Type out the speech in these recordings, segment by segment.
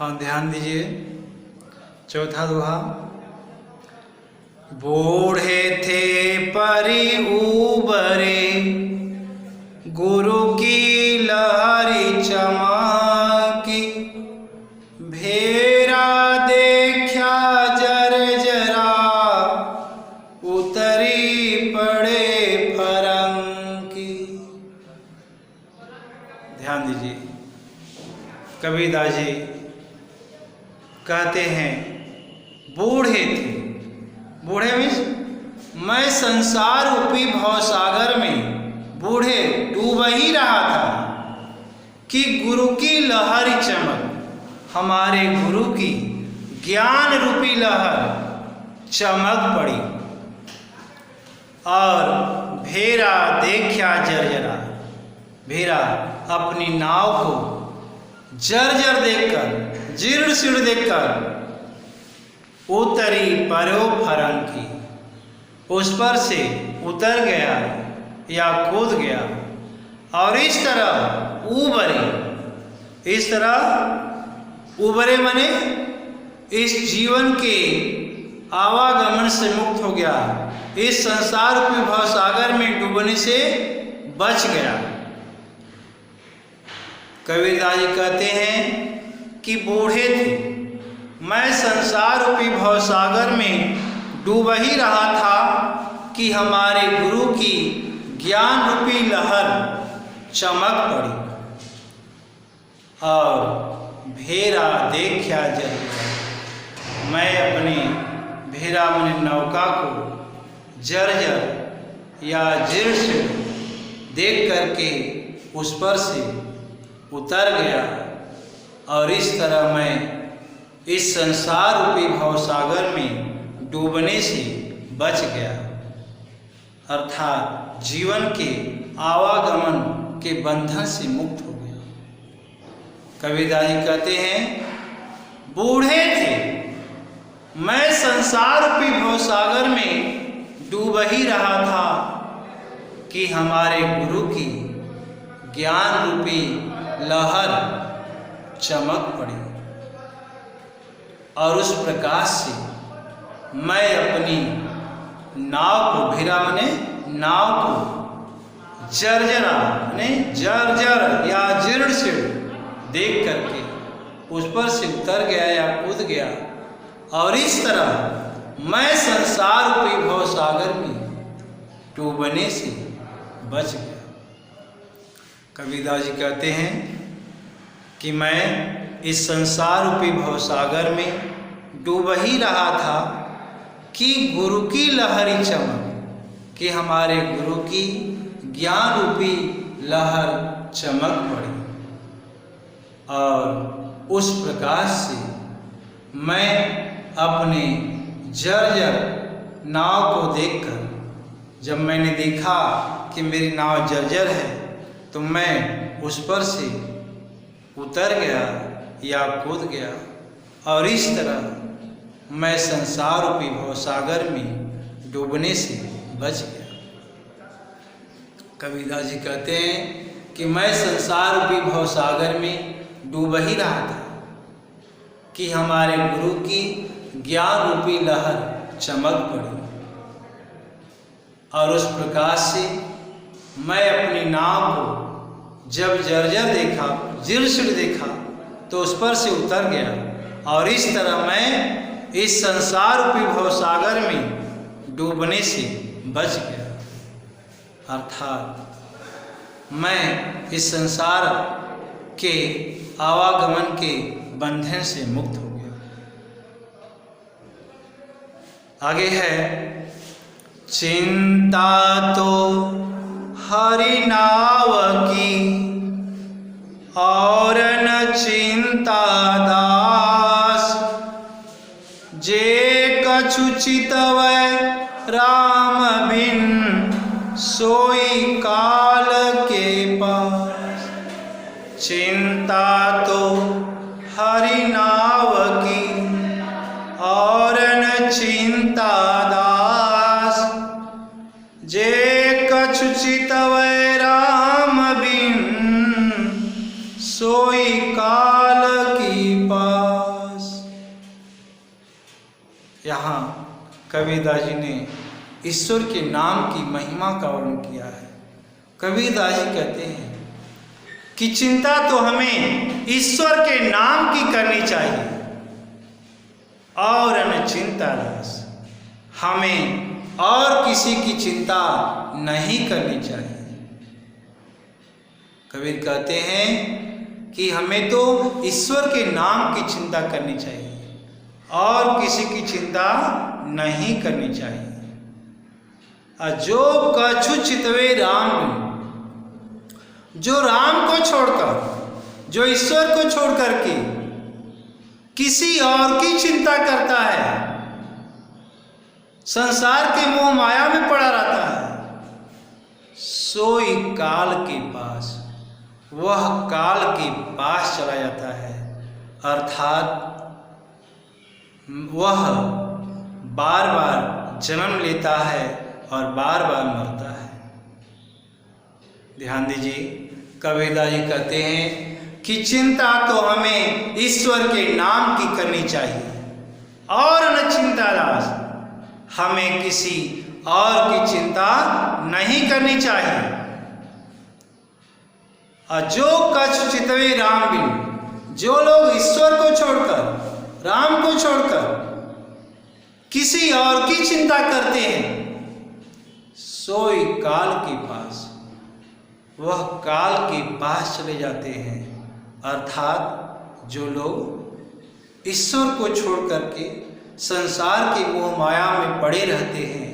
हाँ, ध्यान दीजिए। चौथा दोहा। बूढ़े थे परी उबरे, गुरु की लहरी चमकी, भेरा देखा जर्जरा, उतरी पड़े फरंकी। ध्यान दीजिए, कबीरदास जी कहते हैं बूढ़े थे। बूढ़े मीन्स मैं संसार रूपी भवसागर में बूढ़े डूब ही रहा था कि गुरु की लहरी चमक, हमारे गुरु की ज्ञान रूपी लहर चमक पड़ी और भेरा देखा जर्जरा। भेरा अपनी नाव को जर्जर देखकर, जीर्ण शीर्ण देखकर उतरी परो फरंकी, उस पर से उतर गया या कूद गया और इस तरह उबरे। इस तरह उबरे माने इस जीवन के आवागमन से मुक्त हो गया, इस संसार रूपी भवसागर में डूबने से बच गया। कबीरदास जी कहते हैं कि बूढ़े थे, मैं संसार रूपी भवसागर में डूब ही रहा था कि हमारे गुरु की ज्ञान रूपी लहर चमक पड़ी और भेरा देखा जर्जर। मैं अपनी भेरा मने नौका को जर्जर या जीर्ण से देख करके उस पर से उतर गया और इस तरह मैं इस संसार रूपी भवसागर में डूबने से बच गया, अर्थात जीवन के आवागमन के बंधन से मुक्त हो गया। कबीरदास जी कहते हैं बूढ़े थे, मैं संसार रूपी भवसागर में डूब ही रहा था कि हमारे गुरु की ज्ञान रूपी लहर चमक पड़ी और उस प्रकाश से मैं अपनी नाव को, भेरा मने नाव को जर्जरा ने जर्जर या जीर्ण से देख करके उस पर से उतर गया या कूद गया और इस तरह मैं संसार रूपी भवसागर में डूबने से बच गया। कबीरदास जी कहते हैं कि मैं इस संसार रूपी भवसागर में डूब ही रहा था कि गुरु की लहरी चमक, कि हमारे गुरु की ज्ञान रूपी लहर चमक पड़ी और उस प्रकाश से मैं अपने जर्जर नाव को देखकर, जब मैंने देखा कि मेरी नाव जर्जर है तो मैं उस पर से उतर गया या कूद गया और इस तरह मैं संसार रूपी भवसागर में डूबने से बच गया। कबीरदास जी कहते हैं कि मैं संसार रूपी भवसागर में डूब ही रहा था कि हमारे गुरु की ज्ञान रूपी लहर चमक पड़ी और उस प्रकाश से मैं अपनी नाव को जब जर्जर देखा, जीर्ण देखा तो उस पर से उतर गया और इस तरह मैं इस संसार रूपी भवसागर में डूबने से बच गया, अर्थात मैं इस संसार के आवागमन के बंधन से मुक्त हो गया। आगे है, चिंता तो हरि नाव की और न चिंता दास, जे कछु चितवै राम बिन सोई काल के पास। चिंता तो हरि नाव की और न चिंता दास, जे कछु चितवै राम बिन सोई काल की पास। यहाँ कबीरदास जी ने ईश्वर के नाम की महिमा का वर्णन किया है। कबीरदास जी कहते हैं कि चिंता तो हमें ईश्वर के नाम की करनी चाहिए और अनचिंता रस, हमें और किसी की चिंता नहीं करनी चाहिए। कबीर कहते हैं कि हमें तो ईश्वर के नाम की चिंता करनी चाहिए और किसी की चिंता नहीं करनी चाहिए। जो कछु चितवे राम, जो राम को छोड़कर, जो ईश्वर को छोड़ करके किसी और की चिंता करता है, संसार के मोह माया में पड़ा रहता है, सोई काल के पास, वह काल के पास चला जाता है, अर्थात वह बार बार जन्म लेता है और बार बार मरता है। ध्यान दीजिए, कबीरदास जी कहते हैं कि चिंता तो हमें ईश्वर के नाम की करनी चाहिए और न चिंता रास, हमें किसी और की चिंता नहीं करनी चाहिए। और जो कछु चितवे राम बिन, जो लोग ईश्वर को छोड़कर, राम को छोड़कर किसी और की चिंता करते हैं, सोई काल के पास, वह काल के पास चले जाते हैं। अर्थात जो लोग ईश्वर को छोड़ करके संसार की मोह माया में पड़े रहते हैं,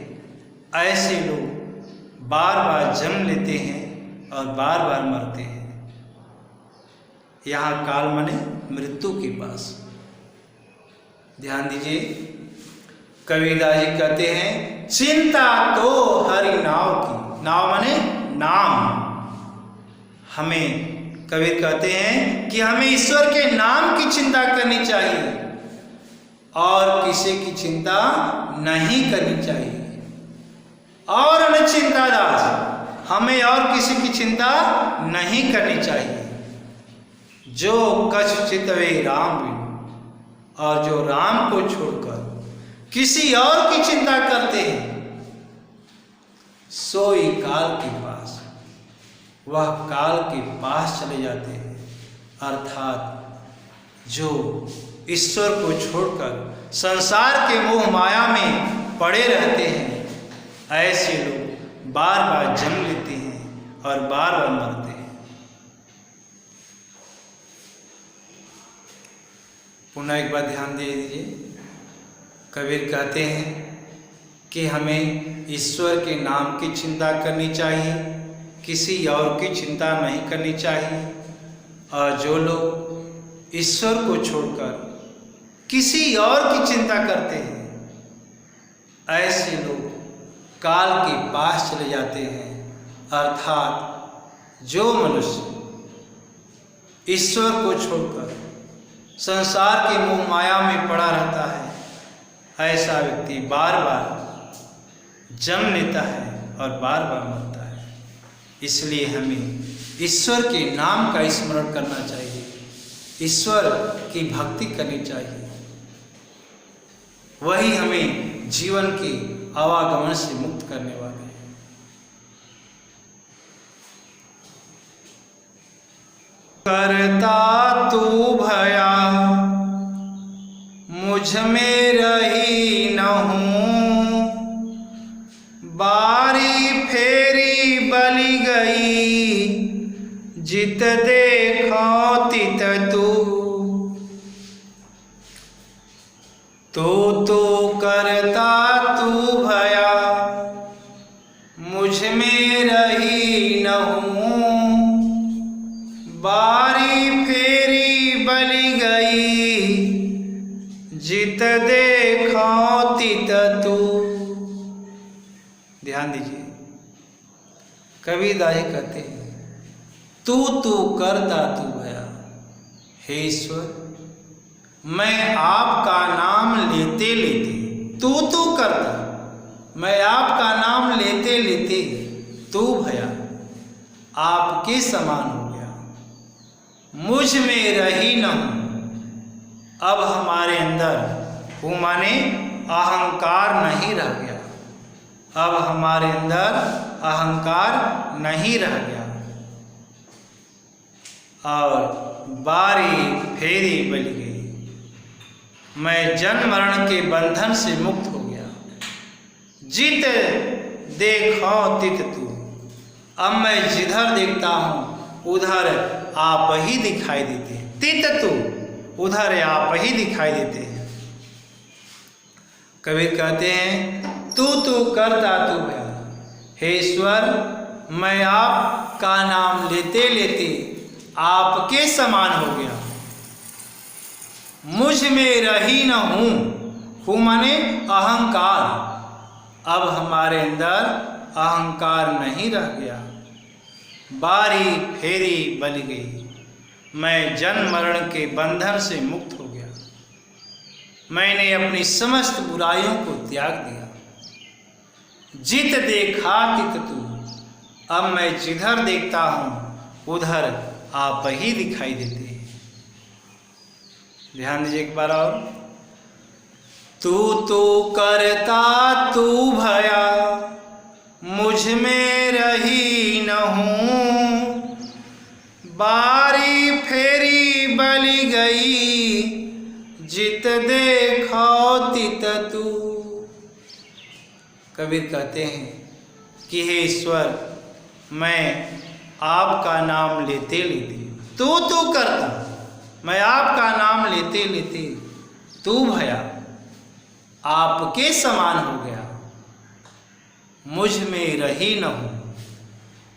ऐसे लोग बार बार जन्म लेते हैं और बार बार मरते हैं। यहाँ काल माने मृत्यु के पास। ध्यान दीजिए, कबीरदास जी कहते हैं चिंता तो हरि नाव की, नाव माने नाम। हमें कबीर कहते हैं कि हमें ईश्वर के नाम की चिंता करनी चाहिए और किसी की चिंता नहीं करनी चाहिए। और अनचिंता दास, हमें और किसी की चिंता नहीं करनी चाहिए। जो कछु चितवे राम बिन, और जो राम को छोड़कर किसी और की चिंता करते हैं, सोई काल के पास, वह काल के पास चले जाते हैं। अर्थात जो ईश्वर को छोड़कर संसार के मोह माया में पड़े रहते हैं, ऐसे लोग बार बार जन्म लेते हैं और बार बार मरते हैं। पुनः एक बार ध्यान दे दीजिए, कबीर कहते हैं कि हमें ईश्वर के नाम की चिंता करनी चाहिए, किसी और की चिंता नहीं करनी चाहिए। और जो लोग ईश्वर को छोड़कर किसी और की चिंता करते हैं, ऐसे लोग काल के पास चले जाते हैं। अर्थात जो मनुष्य ईश्वर को छोड़कर संसार के मोह माया में पड़ा रहता है, ऐसा व्यक्ति बार बार जन्म लेता है और बार बार मरता है। इसलिए हमें ईश्वर के नाम का स्मरण करना चाहिए, ईश्वर की भक्ति करनी चाहिए। वही हमें जीवन के आवागमन से मुक्त करने वाले हैं। करता तू भया मुझ में रही न हूँ, बारी फेरी बलि गई जित देखो तित तू करता तू भया मुझ में रही न हूँ, बारी फेरी बलि गई जित देखो तित तू। ध्यान दीजिए, कबीरदास कहते हैं तू करता तू भया। हे ईश्वर, मैं आपका नाम लेते लेते, तू करता, मैं आपका नाम लेते लेते तू भया, आपके समान हो गया, मुझ में रही न हूँ। अब हमारे अंदर हूँ माने अहंकार नहीं रह गया। अब हमारे अंदर अहंकार नहीं रह गया और बारी फेरी बल गई। मैं जन्म मरण के बंधन से मुक्त हो गया। जित देखो तित तू। अब मैं जिधर देखता हूँ उधर आप ही दिखाई देते हैं। तित तू, उधर आप ही दिखाई देते हैं। कबीर कहते हैं तू करता तू भया। हे ईश्वर, मैं आपका नाम लेते लेते आपके समान हो गया। मुझ में रही न हूँ माने अहंकार। अब हमारे अंदर अहंकार नहीं रह गया। बारी फेरी बल गई। मैं जन्म मरण के बंधन से मुक्त हो गया। मैंने अपनी समस्त बुराइयों को त्याग दिया। जित देखा तित तू। अब मैं जिधर देखता हूँ उधर आप ही दिखाई देते हैं। ध्यान दीजिए एक बार और। तू करता तू भया, मुझ में रही न हूँ। बारी फेरी बली गई, जित देखो तित तू। कबीर कहते हैं कि हे ईश्वर, मैं आपका नाम लेते लेते तू करता, मैं आपका नाम लेते लेते तू भया, आपके समान हो गया। मुझ में रही न हूँ।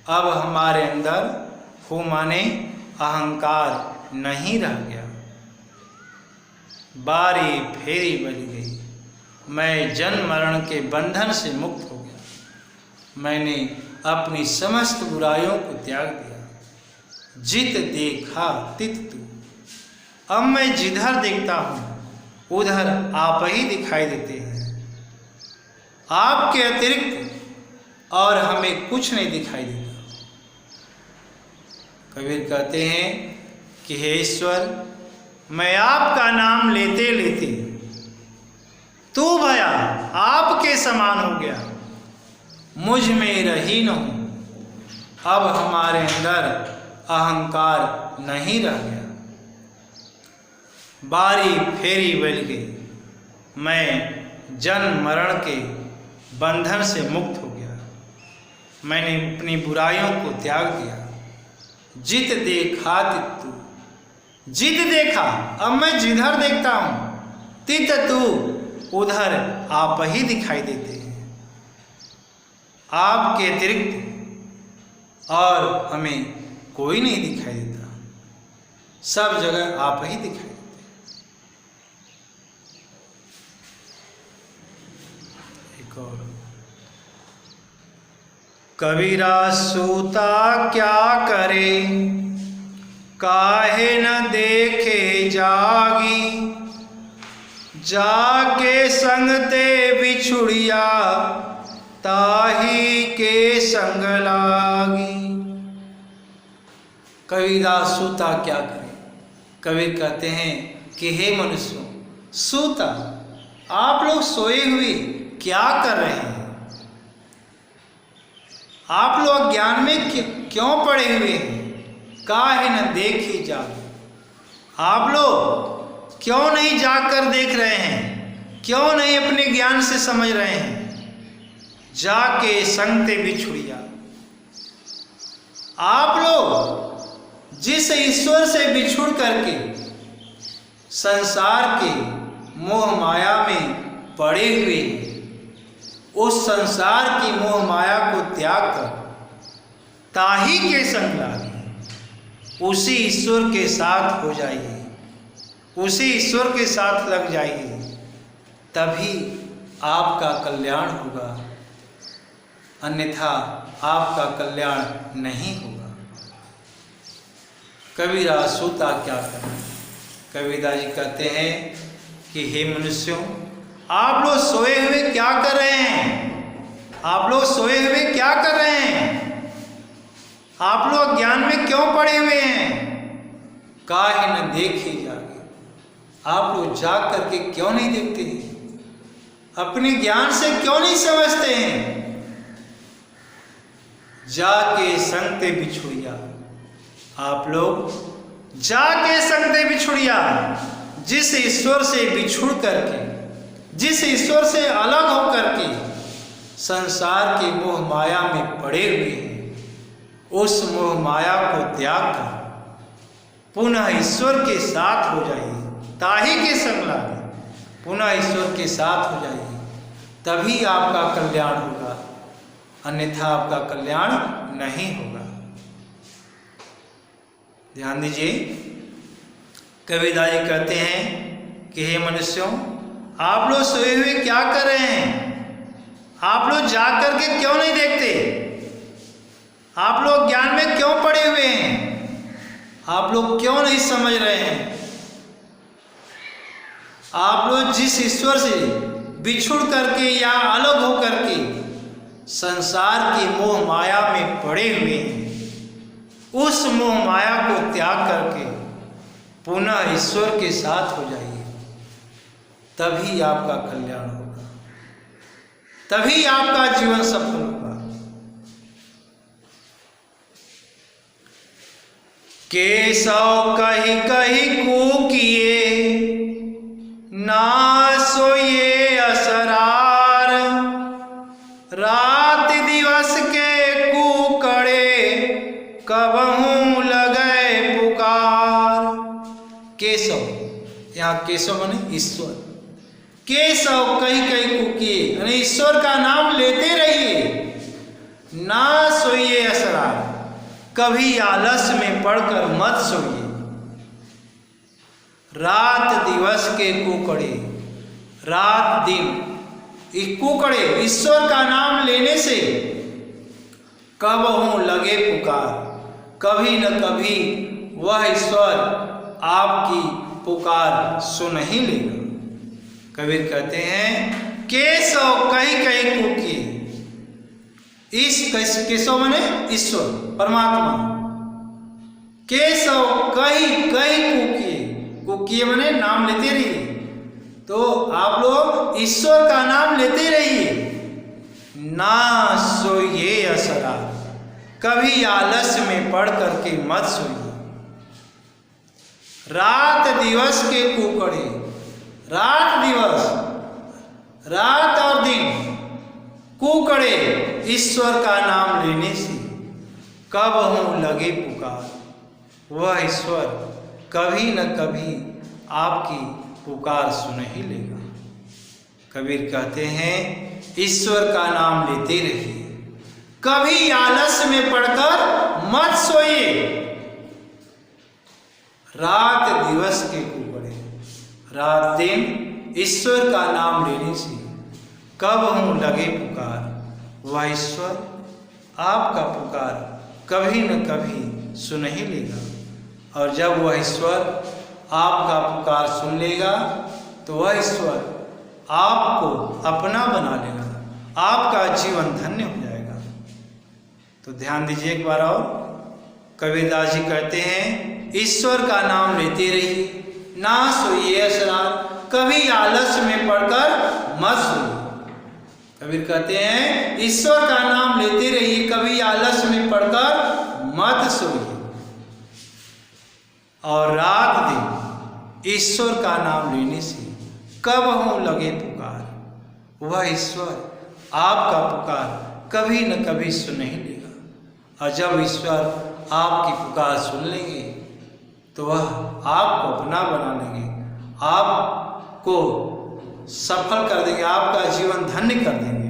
अब हमारे अंदर हो माने अहंकार नहीं रह गया। बारी फेरी बल गई। मैं जन्म मरण के बंधन से मुक्त हो गया। मैंने अपनी समस्त बुराइयों को त्याग दिया। जित देखा तित तू। अब मैं जिधर देखता हूँ उधर आप ही दिखाई देते हैं। आपके अतिरिक्त और हमें कुछ नहीं दिखाई देता। कबीर कहते हैं कि हे ईश्वर, मैं आपका नाम लेते लेते तू भया, आपके समान हो गया। मुझ में रही न हूँ। अब हमारे अंदर अहंकार नहीं रह गया। बारी फेरी बल गई। मैं जन्म मरण के बंधन से मुक्त हो गया। मैंने अपनी बुराइयों को त्याग दिया। जित देखा तित तू। जित देखा, अब मैं जिधर देखता हूँ तित तू, उधर आप ही दिखाई देते हैं। आपके अतिरिक्त और हमें कोई नहीं दिखाई देता। सब जगह आप ही दिखाई देते। एक और। कबीरा सूता क्या करे, काहे न देखे जागी। जाके संग ते बिछुड़िया, ताही के संग लागी। कबीरदास सूता क्या करे। कबीर कहते हैं कि हे मनुष्यों, सूता, आप लोग सोए हुए क्या कर रहे हैं? आप लोग अज्ञान में क्यों पड़े हुए हैं? काहे न देखे जागे। आप लोग क्यों नहीं जाकर देख रहे हैं? क्यों नहीं अपने ज्ञान से समझ रहे हैं? जाके संग ते बिछुड़िया। आप लोग जिस ईश्वर से बिछुड़ करके संसार के मोह माया में पड़े हुए हैं, उस संसार की मोह माया को त्याग कर ताही के संग लागे। उसी ईश्वर के साथ हो जाइए, उसी ईश्वर के साथ लग जाइए, तभी आपका कल्याण होगा। अन्यथा आपका कल्याण नहीं होगा। कबीरा सूता क्या करे। कबीरदास जी कहते हैं कि हे मनुष्यों, आप लोग सोए हुए क्या कर रहे हैं? आप लोग सोए हुए क्या कर रहे हैं? आप लोग ज्ञान में क्यों पड़े हुए हैं? काहे न देखे जागे। आप लोग जाग करके क्यों नहीं देखते हैं? अपने ज्ञान से क्यों नहीं समझते हैं? जाके संगते बिछुड़िया, आप लोग जाके संगते बिछुड़िया, जिस ईश्वर से बिछुड़ करके, जिस ईश्वर से अलग होकर के संसार की मोह माया में पड़े हुए हैं, उस मोह माया को त्याग कर पुनः ईश्वर के साथ हो जाइए। ताही के संग लागे, पुनः ईश्वर के साथ हो जाइए, तभी आपका कल्याण होगा, अन्यथा आपका कल्याण नहीं होगा। ध्यान दीजिए, कबीरदास जी कहते हैं कि हे मनुष्यों, आप लोग सोए हुए क्या कर रहे हैं? आप लोग जाग करके क्यों नहीं देखते? आप लोग ज्ञान में क्यों पड़े हुए हैं? आप लोग क्यों नहीं समझ रहे हैं? आप लोग जिस ईश्वर से बिछुड़ करके या अलग हो करके संसार की मोह माया में पड़े हुए हैं, उस मोह माया को त्याग करके पुनः ईश्वर के साथ हो जाइए, तभी आपका कल्याण होगा, तभी आपका जीवन सफल होगा। केशव कही कही कूकिए, ना सोइए असरार, रात दिवस के कूकड़े, कबहू लगे पुकार। केशव, यहाँ केशव माने ईश्वर। केशव कही कही कूकिए, यानी ईश्वर का नाम लेते रहिए। ना सोइए असरार, कभी आलस में पड़कर मत सोइए। रात दिवस के कुकड़े, रात दिन कुकड़े ईश्वर का नाम लेने से कबहू लगे पुकार, कभी न कभी वह ईश्वर आपकी पुकार सुन ही लेगा। कबीर कहते हैं केशव कही कही कूकिए, इस केशव माने ईश्वर परमात्मा। केशव कही कही कूकिए, कूकिए माने नाम लेते रहिए। तो आप लोग ईश्वर का नाम लेते रहिए। ना सोइए असरा, कभी आलस में पड़ करके मत सोइए। रात दिवस के कुकड़े, रात दिवस, रात और दिन कुकड़े ईश्वर का नाम लेने से कबहू लगे पुकार, वह ईश्वर कभी न कभी आपकी पुकार सुन ही लेगा। कबीर कहते हैं ईश्वर का नाम लेते रहिए, कभी आलस में पड़कर मत सोइए। रात दिवस के कुकड़े, रात दिन ईश्वर का नाम लेने से कबहू लगे पुकार, वह ईश्वर आपका पुकार कभी न कभी सुन ही लेगा। और जब वह ईश्वर आपका पुकार सुन लेगा तो वह ईश्वर आपको अपना बना लेगा, आपका जीवन धन्य हो जाएगा। तो ध्यान दीजिए एक बार और, कबीरदास जी कहते हैं ईश्वर का नाम लेते रहिए, ना सोइए असरार, कभी आलस में पड़कर मत सोइए। कबीर कहते हैं ईश्वर का नाम लेते रहिए, कभी आलस में पड़कर मत सोइए। और रात दिन ईश्वर का नाम लेने से कबहू लगे पुकार, वह ईश्वर आपका पुकार कभी न कभी सुन ही लेगा। और जब ईश्वर आपकी पुकार सुन लेंगे तो वह आपको अपना बना लेंगे, आपको सफल कर देंगे, आपका जीवन धन्य कर देंगे।